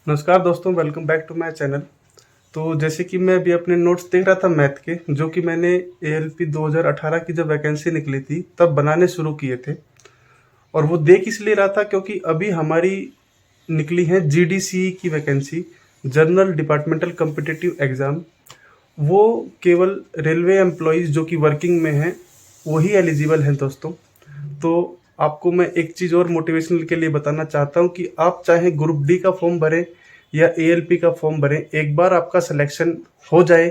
नमस्कार दोस्तों, welcome back to my channel. तो जैसे कि मैं अभी अपने नोट्स देख रहा था मैथ के, जो कि मैंने एएलपी 2018 की जब वैकेंसी निकली थी तब बनाने शुरू किए थे। और वो देख इसलिए रहा था क्योंकि अभी हमारी निकली है जीडीसी की vacancy, general departmental competitive exam. वो केवल रेलवे एम्प्लॉयज़ जो कि वर्किंग में हैं वही एलिजिबल हैं दोस्तों। तो आपको मैं एक चीज़ और मोटिवेशनल के लिए बताना चाहता हूँ कि आप चाहे ग्रुप डी का फॉर्म भरें या एएलपी का फॉर्म भरें, एक बार आपका सिलेक्शन हो जाए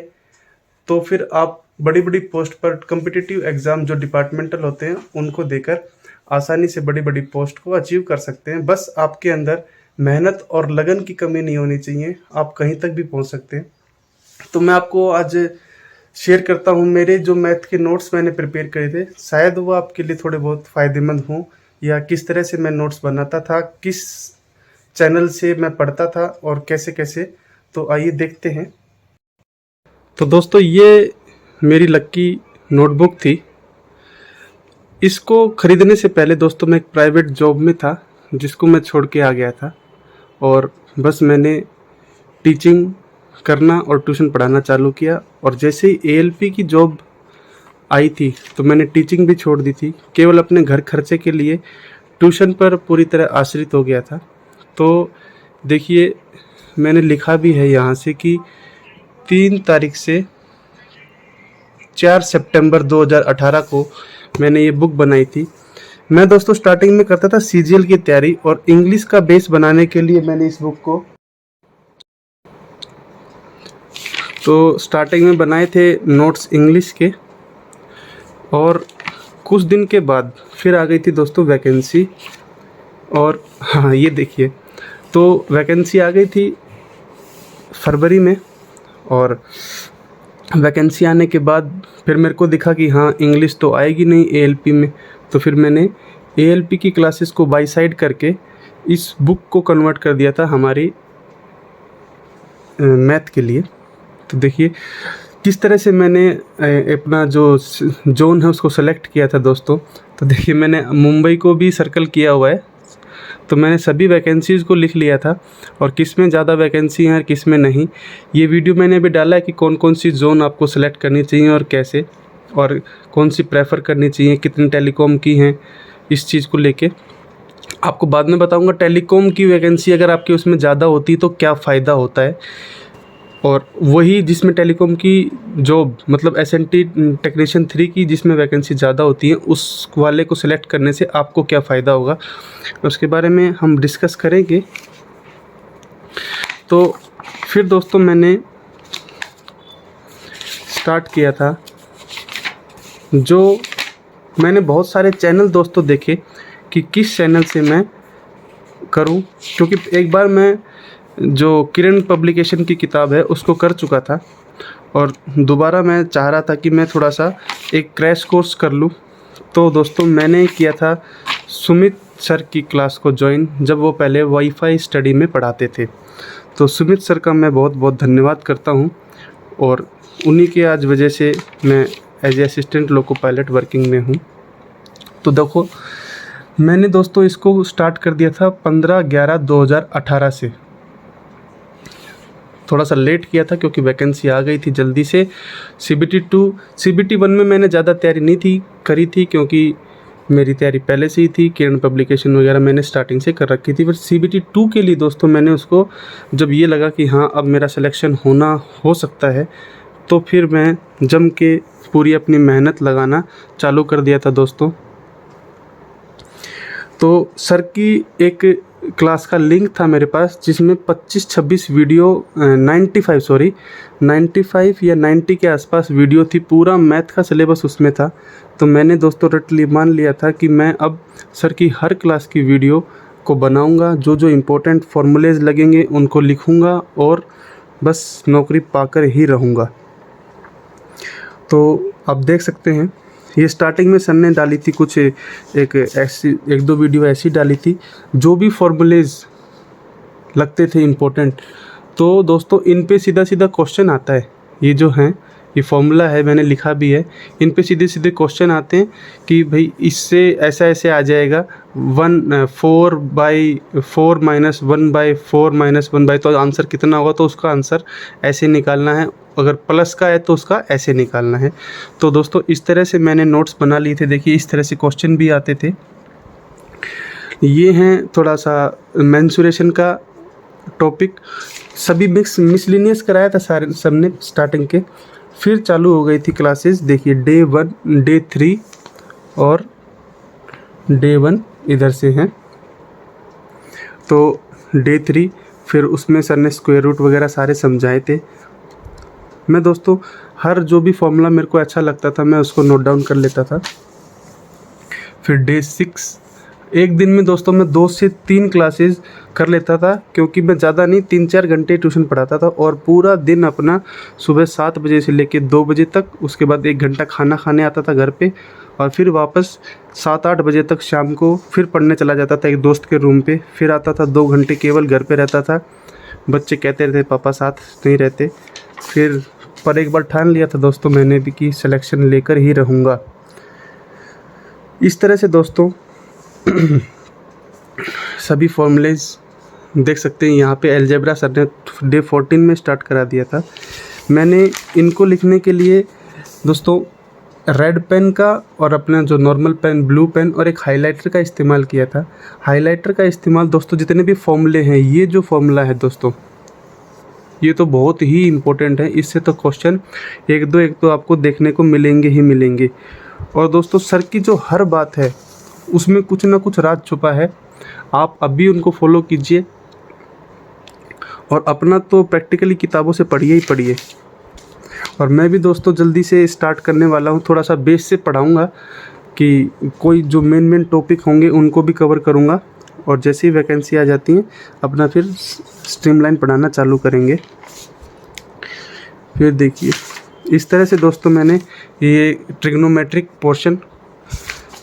तो फिर आप बड़ी बड़ी पोस्ट पर कॉम्पिटिटिव एग्ज़ाम जो डिपार्टमेंटल होते हैं उनको देकर आसानी से बड़ी बड़ी पोस्ट को अचीव कर सकते हैं। बस आपके अंदर मेहनत और लगन की कमी नहीं होनी चाहिए, आप कहीं तक भी पहुंच सकते हैं। तो मैं आपको आज शेयर करता हूँ मेरे जो मैथ के नोट्स मैंने प्रिपेयर करे थे, शायद वो आपके लिए थोड़े बहुत फ़ायदेमंद हों, या किस तरह से मैं नोट्स बनाता था, किस चैनल से मैं पढ़ता था और कैसे कैसे। तो आइए देखते हैं। तो दोस्तों, ये मेरी लक्की नोटबुक थी। इसको ख़रीदने से पहले दोस्तों मैं एक प्राइवेट जॉब में था जिसको मैं छोड़ के आ गया था, और बस मैंने टीचिंग करना और ट्यूशन पढ़ाना चालू किया। और जैसे ही एएलपी की जॉब आई थी तो मैंने टीचिंग भी छोड़ दी थी, केवल अपने घर खर्चे के लिए ट्यूशन पर पूरी तरह आश्रित हो गया था। तो देखिए, मैंने लिखा भी है यहाँ से कि 3 तारीख से 4 सितंबर 2018 को मैंने ये बुक बनाई थी। मैं दोस्तों स्टार्टिंग में करता था सीजीएल की तैयारी, और इंग्लिश का बेस बनाने के लिए मैंने इस बुक को स्टार्टिंग में बनाए थे नोट्स इंग्लिश के। और कुछ दिन के बाद फिर आ गई थी दोस्तों वैकेंसी। और हाँ, ये देखिए, तो वैकेंसी आ गई थी फरवरी में। और वैकेंसी आने के बाद फिर मेरे को दिखा कि हाँ, इंग्लिश तो आएगी नहीं एएलपी में। तो फिर मैंने एएलपी की क्लासेस को बाई साइड करके इस बुक को कन्वर्ट कर दिया था हमारी मैथ के लिए। तो देखिए किस तरह से मैंने अपना जो जोन है उसको सेलेक्ट किया था दोस्तों। तो देखिए, मैंने मुंबई को भी सर्कल किया हुआ है। तो मैंने सभी वैकेंसीज़ को लिख लिया था, और किस में ज़्यादा वैकेंसी हैं और किस में नहीं। ये वीडियो मैंने अभी डाला है कि कौन कौन सी जोन आपको सेलेक्ट करनी चाहिए और कैसे, और कौन सी प्रेफर करनी चाहिए, कितनी टेलीकॉम की हैं। इस चीज़ को लेके आपको बाद में बताऊंगा। टेलीकॉम की वैकेंसी अगर आपकी उसमें ज़्यादा होती तो क्या फ़ायदा होता है, और वही जिसमें टेलीकॉम की जॉब मतलब एसएनटी टेक्नीशियन 3 की जिसमें वैकेंसी ज़्यादा होती है, उस वाले को सिलेक्ट करने से आपको क्या फ़ायदा होगा, उसके बारे में हम डिस्कस करेंगे। तो फिर दोस्तों मैंने स्टार्ट किया था, जो मैंने बहुत सारे चैनल दोस्तों देखे कि किस चैनल से मैं करूं, क्योंकि एक बार मैं जो किरण पब्लिकेशन की किताब है उसको कर चुका था, और दोबारा मैं चाह रहा था कि मैं थोड़ा सा एक क्रैश कोर्स कर लूँ। तो दोस्तों मैंने किया था सुमित सर की क्लास को ज्वाइन, जब वो पहले वाईफाई स्टडी में पढ़ाते थे। तो सुमित सर का मैं बहुत बहुत धन्यवाद करता हूँ, और उन्हीं के आज वजह से मैं as a assistant loco pilot working में हूँ। तो देखो, मैंने दोस्तों इसको स्टार्ट कर दिया था 15/11/2018 से। थोड़ा सा लेट किया था क्योंकि वैकेंसी आ गई थी जल्दी से। CBT 1 में मैंने ज़्यादा तैयारी नहीं करी थी, क्योंकि मेरी तैयारी पहले से ही थी। किरण पब्लिकेशन वगैरह मैंने स्टार्टिंग से कर रखी थी। पर CBT 2 के लिए दोस्तों मैंने उसको, जब ये लगा कि हाँ अब मेरा सिलेक्शन हो सकता है, तो फिर मैं जम के पूरी अपनी मेहनत लगाना चालू कर दिया था दोस्तों। तो सर की एक क्लास का लिंक था मेरे पास, जिसमें 25-26 वीडियो 95 या 90 के आसपास वीडियो थी। पूरा मैथ का सिलेबस उसमें था। तो मैंने दोस्तों मान लिया था कि मैं अब सर की हर क्लास की वीडियो को बनाऊंगा, जो जो इम्पोर्टेंट फार्मूलेज लगेंगे उनको लिखूंगा, और बस नौकरी पाकर ही रहूँगा। तो आप देख सकते हैं, ये स्टार्टिंग में सर ने डाली थी कुछ एक दो वीडियो ऐसी डाली थी, जो भी फॉर्मूलेज लगते थे इम्पोर्टेंट। तो दोस्तों इन पे सीधा सीधा क्वेश्चन आता है। ये जो हैं ये फॉर्मूला है, मैंने लिखा भी है। इन पे सीधे सीधे क्वेश्चन आते हैं कि भाई इससे ऐसा ऐसे आ जाएगा 4/4 माइनस 1/4 माइनस 1/, तो आंसर कितना होगा, तो उसका आंसर ऐसे निकालना है। अगर प्लस का है तो उसका ऐसे निकालना है। तो दोस्तों इस तरह से मैंने नोट्स बना लिए थे। देखिए इस तरह से क्वेश्चन भी आते थे। ये हैं थोड़ा सा मेंसुरेशन का टॉपिक, सभी मिसलिनियस कराया था सारे सबने स्टार्टिंग के। फिर चालू हो गई थी क्लासेस। देखिए डे 1, डे 3 और डे 1 इधर से हैं। तो डे 3 फिर उसमें सर ने स्क्वायर रूट वगैरह सारे समझाए थे। मैं दोस्तों हर जो भी फॉर्मूला मेरे को अच्छा लगता था मैं उसको नोट डाउन कर लेता था। फिर डे 6, एक दिन में दोस्तों मैं 2 से 3 क्लासेस कर लेता था, क्योंकि मैं ज़्यादा नहीं 3-4 घंटे ट्यूशन पढ़ाता था। और पूरा दिन अपना सुबह 7 बजे से लेकर 2 बजे तक, उसके बाद 1 घंटा खाना खाने आता था घर पे, और फिर वापस 7-8 बजे तक शाम को फिर पढ़ने चला जाता था एक दोस्त के रूम पे। फिर आता था 2 घंटे केवल घर पे रहता था। बच्चे कहते रहते पापा साथ नहीं रहते। फिर पर एक बार ठान लिया था दोस्तों मैंने भी कि सिलेक्शन लेकर ही रहूँगा। इस तरह से दोस्तों सभी फॉर्मूलेज देख सकते हैं यहाँ पे। अलजेब्रा सर ने डे 14 में स्टार्ट करा दिया था। मैंने इनको लिखने के लिए दोस्तों रेड पेन का और अपना जो नॉर्मल पेन, ब्लू पेन और एक हाइलाइटर का इस्तेमाल किया था। हाइलाइटर का इस्तेमाल दोस्तों जितने भी फॉर्मूले हैं, ये जो फॉर्मूला है दोस्तों ये तो बहुत ही इम्पोर्टेंट है। इससे तो क्वेश्चन एक दो आपको देखने को मिलेंगे ही मिलेंगे। और दोस्तों सर की जो हर बात है उसमें कुछ ना कुछ राज छुपा है। आप अभी उनको फॉलो कीजिए और अपना तो प्रैक्टिकली किताबों से पढ़िए ही पढ़िए। और मैं भी दोस्तों जल्दी से स्टार्ट करने वाला हूँ। थोड़ा सा बेस से पढ़ाऊँगा कि कोई जो मेन टॉपिक होंगे उनको भी कवर करूँगा, और जैसे ही वैकेंसी आ जाती है अपना फिर स्ट्रीमलाइन पढ़ाना चालू करेंगे। फिर देखिए इस तरह से दोस्तों मैंने ये ट्रिग्नोमेट्रिक पोर्शन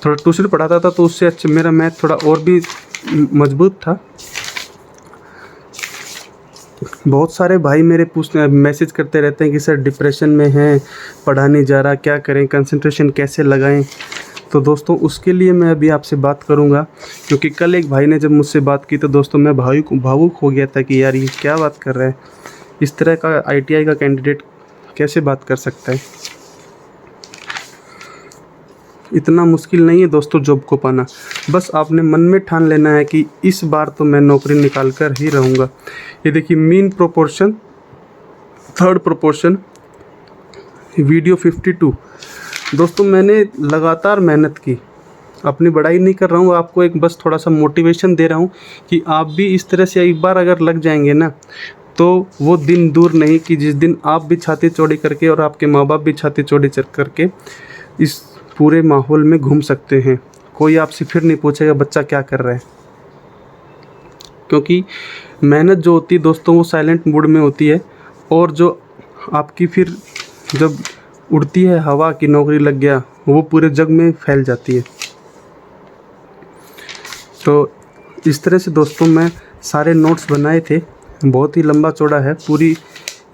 थोड़ा ट्यूशन पढ़ाता था, तो उससे अच्छा मेरा मैथ थोड़ा और भी मजबूत था। बहुत सारे भाई मेरे मैसेज करते रहते हैं कि सर डिप्रेशन में हैं, पढ़ा नहीं जा रहा, क्या करें, कंसंट्रेशन कैसे लगाएं। तो दोस्तों उसके लिए मैं अभी आपसे बात करूंगा, क्योंकि कल एक भाई ने जब मुझसे बात की तो दोस्तों मैं भावुक हो गया था कि यार ये क्या बात कर रहा है, इस तरह का ITI का कैंडिडेट कैसे बात कर सकता है। इतना मुश्किल नहीं है दोस्तों जॉब को पाना, बस आपने मन में ठान लेना है कि इस बार तो मैं नौकरी निकाल कर ही रहूँगा। ये देखिए mean proportion, third proportion, video 52। दोस्तों मैंने लगातार मेहनत की, अपनी बड़ाई नहीं कर रहा हूँ, आपको एक बस थोड़ा सा मोटिवेशन दे रहा हूँ कि आप भी इस तरह से एक बार अगर लग जाएंगे ना तो वो दिन दूर नहीं कि जिस दिन आप भी छाती चौड़ी करके और आपके माँ बाप भी छाती चौड़ी करके इस पूरे माहौल में घूम सकते हैं। कोई आपसे फिर नहीं पूछेगा बच्चा क्या कर रहा है, क्योंकि मेहनत जो होती है दोस्तों वो साइलेंट मोड में होती है, और जो आपकी फिर जब उड़ती है हवा की नौकरी लग गया वो पूरे जग में फैल जाती है। तो इस तरह से दोस्तों मैं सारे नोट्स बनाए थे, बहुत ही लंबा चौड़ा है। पूरी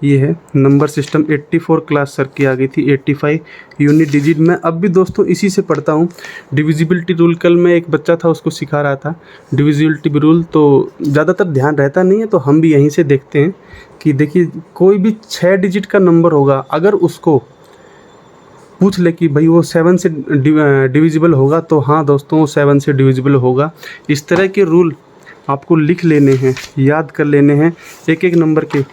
ये है नंबर सिस्टम 84 क्लास सर की आ गई थी, 85 यूनिट डिजिट। मैं अब भी दोस्तों इसी से पढ़ता हूँ। डिविजिबिलिटी रूल कल मैं एक बच्चा था उसको सिखा रहा था डिविजिबिलिटी रूल, तो ज़्यादातर ध्यान रहता नहीं है, तो हम भी यहीं से देखते हैं कि देखिए कोई भी 6 डिजिट का नंबर होगा, अगर उसको पूछ ले कि भाई वो 7 से डिविजिबल होगा, तो हाँ दोस्तों वो 7 से डिविजिबल होगा। इस तरह के रूल आपको लिख लेने हैं, याद कर लेने हैं एक एक नंबर के।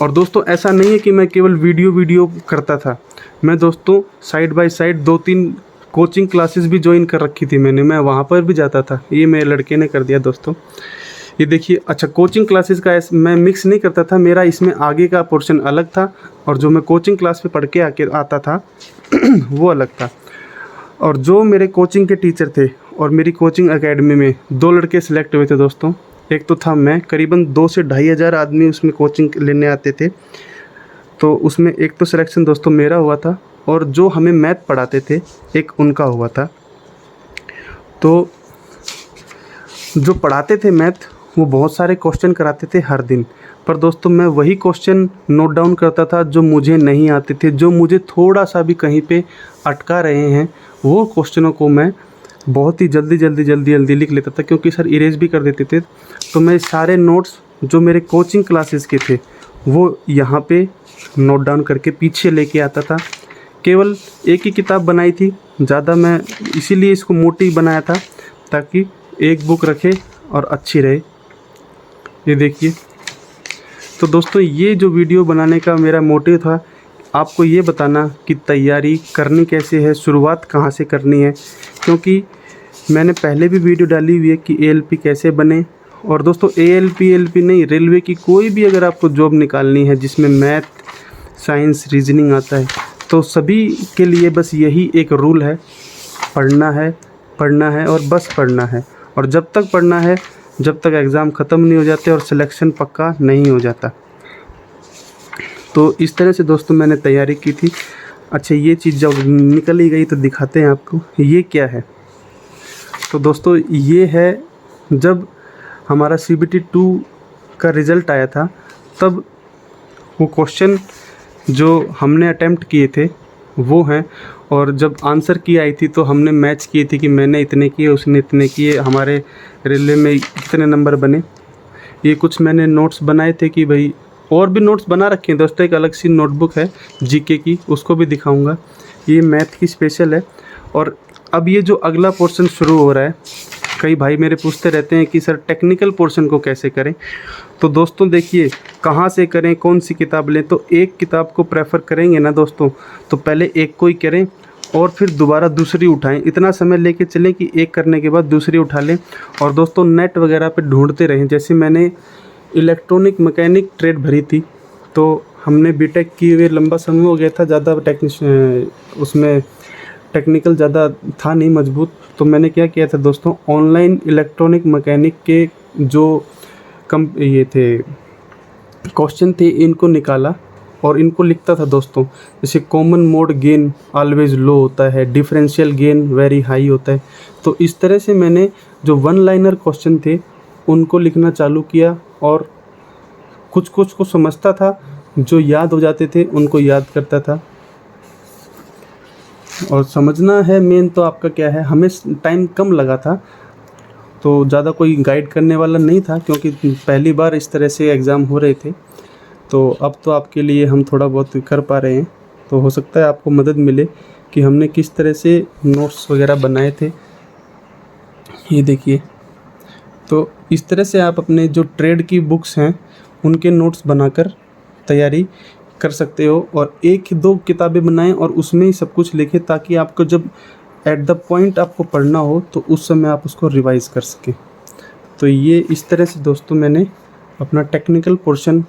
और दोस्तों ऐसा नहीं है कि मैं केवल वीडियो करता था, मैं दोस्तों side by side 2-3 coaching classes भी ज्वाइन कर रखी थी मैंने, मैं वहाँ पर भी जाता था। ये मेरे लड़के ने कर दिया दोस्तों। ये देखिए, अच्छा कोचिंग क्लासेस का मैं मिक्स नहीं करता था, मेरा इसमें आगे का पोर्शन अलग था और जो मैं कोचिंग क्लास पे पढ़ के आता था वो अलग था। और जो मेरे कोचिंग के टीचर थे और मेरी कोचिंग एकेडमी में 2 लड़के सिलेक्ट हुए थे दोस्तों। एक तो था मैं, करीबन 2 से 2,500 आदमी उसमें कोचिंग लेने आते थे, तो उसमें एक तो सिलेक्शन दोस्तों मेरा हुआ था, और जो हमें मैथ पढ़ाते थे एक उनका हुआ था। तो जो पढ़ाते थे मैथ वो बहुत सारे क्वेश्चन कराते थे हर दिन, पर दोस्तों मैं वही क्वेश्चन नोट डाउन करता था जो मुझे नहीं आते थे, जो मुझे थोड़ा सा भी कहीं पे अटका रहे हैं, वो क्वेश्चनों को मैं बहुत ही जल्दी लिख लेता था, क्योंकि सर इरेज भी कर देते थे। तो मैं सारे नोट्स जो मेरे कोचिंग क्लासेस के थे वो यहाँ पे नोट डाउन करके पीछे लेके आता था। केवल एक ही किताब बनाई थी, ज़्यादा मैं इसीलिए इसको मोटी बनाया था ताकि एक बुक रखे और अच्छी रहे। ये देखिए। तो दोस्तों ये जो वीडियो बनाने का मेरा मोटिव था, आपको ये बताना कि तैयारी करनी कैसे है, शुरुआत कहाँ से करनी है, क्योंकि मैंने पहले भी वीडियो डाली हुई है कि एएलपी कैसे बने। और दोस्तों एएलपी नहीं, रेलवे की कोई भी अगर आपको जॉब निकालनी है जिसमें मैथ, साइंस, रीजनिंग आता है, तो सभी के लिए बस यही एक रूल है, पढ़ना है और बस पढ़ना है। और जब तक पढ़ना है, जब तक एग्ज़ाम ख़त्म नहीं हो जाते और सिलेक्शन पक्का नहीं हो जाता। तो इस तरह से दोस्तों मैंने तैयारी की थी। अच्छा, ये चीज़ जब निकल ही गई तो दिखाते हैं आपको, ये क्या है। तो दोस्तों ये है, जब हमारा CBT 2 का रिज़ल्ट आया था, तब वो क्वेश्चन जो हमने अटेम्प्ट किए थे वो हैं, और जब आंसर की आई थी तो हमने मैच किए थे कि मैंने इतने किए, उसने इतने किए, हमारे रेलवे में कितने नंबर बने। ये कुछ मैंने नोट्स बनाए थे कि भाई, और भी नोट्स बना रखे हैं दोस्तों, एक अलग सी नोटबुक है जीके की, उसको भी दिखाऊंगा। ये मैथ की स्पेशल है। और अब ये जो अगला पोर्शन शुरू हो रहा है, कई भाई मेरे पूछते रहते हैं कि सर टेक्निकल पोर्शन को कैसे करें। तो दोस्तों देखिए, कहाँ से करें, कौन सी किताब लें। तो एक किताब को प्रेफर करेंगे ना दोस्तों, तो पहले एक को ही करें और फिर दोबारा दूसरी उठाएं। इतना समय लेके चलें कि एक करने के बाद दूसरी उठा लें। और दोस्तों नेट वगैरह पे ढूंढते रहें। जैसे मैंने इलेक्ट्रॉनिक मैकेनिक ट्रेड भरी थी, तो हमने बीटेक किए हुए लंबा समय हो गया था, ज़्यादा उसमें टेक्निकल ज़्यादा था नहीं मजबूत। तो मैंने क्या किया था दोस्तों, ऑनलाइन इलेक्ट्रॉनिक मैकेनिक के जो ये थे क्वेश्चन थे, इनको निकाला और इनको लिखता था दोस्तों। जैसे कॉमन मोड गेन ऑलवेज लो होता है, डिफरेंशियल गेन वेरी हाई होता है। तो इस तरह से मैंने जो वन लाइनर क्वेश्चन थे उनको लिखना चालू किया, और कुछ को समझता था, जो याद हो जाते थे उनको याद करता था। और समझना है मेन तो आपका क्या है, हमें टाइम कम लगा था, तो ज़्यादा कोई गाइड करने वाला नहीं था, क्योंकि पहली बार इस तरह से एग्ज़ाम हो रहे थे। तो अब तो आपके लिए हम थोड़ा बहुत कर पा रहे हैं, तो हो सकता है आपको मदद मिले कि हमने किस तरह से नोट्स वगैरह बनाए थे। ये देखिए। तो इस तरह से आप अपने जो ट्रेड की बुक्स हैं उनके नोट्स बनाकर तैयारी कर सकते हो, और एक ही दो किताबें बनाएं और उसमें ही सब कुछ लिखें, ताकि आपको जब एट द पॉइंट आपको पढ़ना हो तो उस समय आप उसको रिवाइज़ कर सकें। तो ये इस तरह से दोस्तों मैंने अपना टेक्निकल पोर्शन,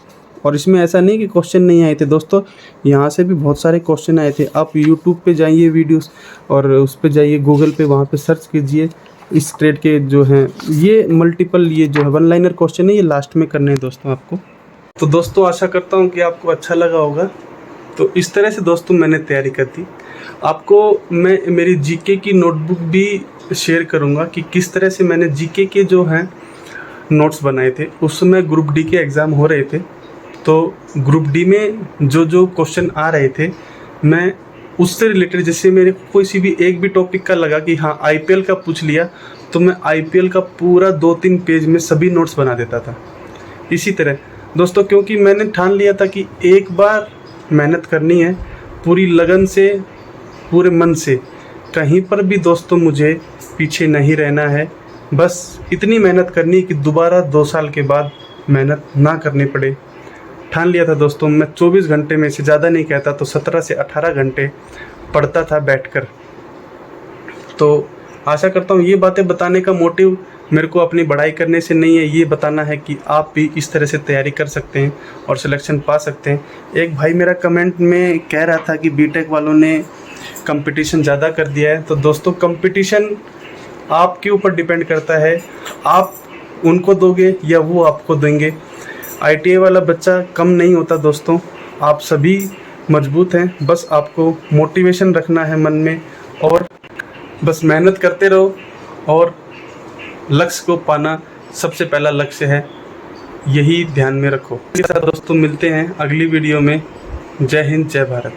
और इसमें ऐसा नहीं कि क्वेश्चन नहीं आए थे दोस्तों, यहाँ से भी बहुत सारे क्वेश्चन आए थे। आप यूट्यूब पे जाइए वीडियोस, और उस पे जाइए गूगल पे, वहाँ पे सर्च कीजिए इस ट्रेड के जो हैं ये मल्टीपल, ये जो है वन लाइनर क्वेश्चन है, ये लास्ट में करने हैं दोस्तों आपको। तो दोस्तों आशा करता हूँ कि आपको अच्छा लगा होगा। तो इस तरह से दोस्तों मैंने तैयारी कर दी। आपको मैं मेरी जीके की नोटबुक भी शेयर करूँगा कि किस तरह से मैंने जीके के जो हैं नोट्स बनाए थे। उस समय ग्रुप डी के एग्ज़ाम हो रहे थे, तो ग्रुप डी में जो क्वेश्चन आ रहे थे, मैं उससे रिलेटेड, जैसे मेरे कोई सी भी एक भी टॉपिक का लगा कि हाँ आईपीएल का पूछ लिया, तो मैं आईपीएल का पूरा 2-3 पेज में सभी नोट्स बना देता था। इसी तरह दोस्तों, क्योंकि मैंने ठान लिया था कि एक बार मेहनत करनी है पूरी लगन से, पूरे मन से, कहीं पर भी दोस्तों मुझे पीछे नहीं रहना है। बस इतनी मेहनत करनी कि दोबारा 2 साल के बाद मेहनत ना करनी पड़े। ठान लिया था दोस्तों। मैं 24 घंटे में से ज़्यादा नहीं कहता तो 17 से 18 घंटे पढ़ता था बैठकर। तो आशा करता हूँ ये बातें बताने का मोटिव मेरे को अपनी बढ़ाई करने से नहीं है, ये बताना है कि आप भी इस तरह से तैयारी कर सकते हैं और सिलेक्शन पा सकते हैं। एक भाई मेरा कमेंट में कह रहा था कि बीटेक वालों ने कंपटीशन ज़्यादा कर दिया है। तो दोस्तों कंपटीशन आपके ऊपर डिपेंड करता है, आप उनको दोगे या वो आपको देंगे। आईटीआई वाला बच्चा कम नहीं होता दोस्तों, आप सभी मजबूत हैं। बस आपको मोटिवेशन रखना है मन में, और बस मेहनत करते रहो और लक्ष्य को पाना सबसे पहला लक्ष्य है, यही ध्यान में रखो। दोस्तों मिलते हैं अगली वीडियो में। जय हिंद, जय भारत।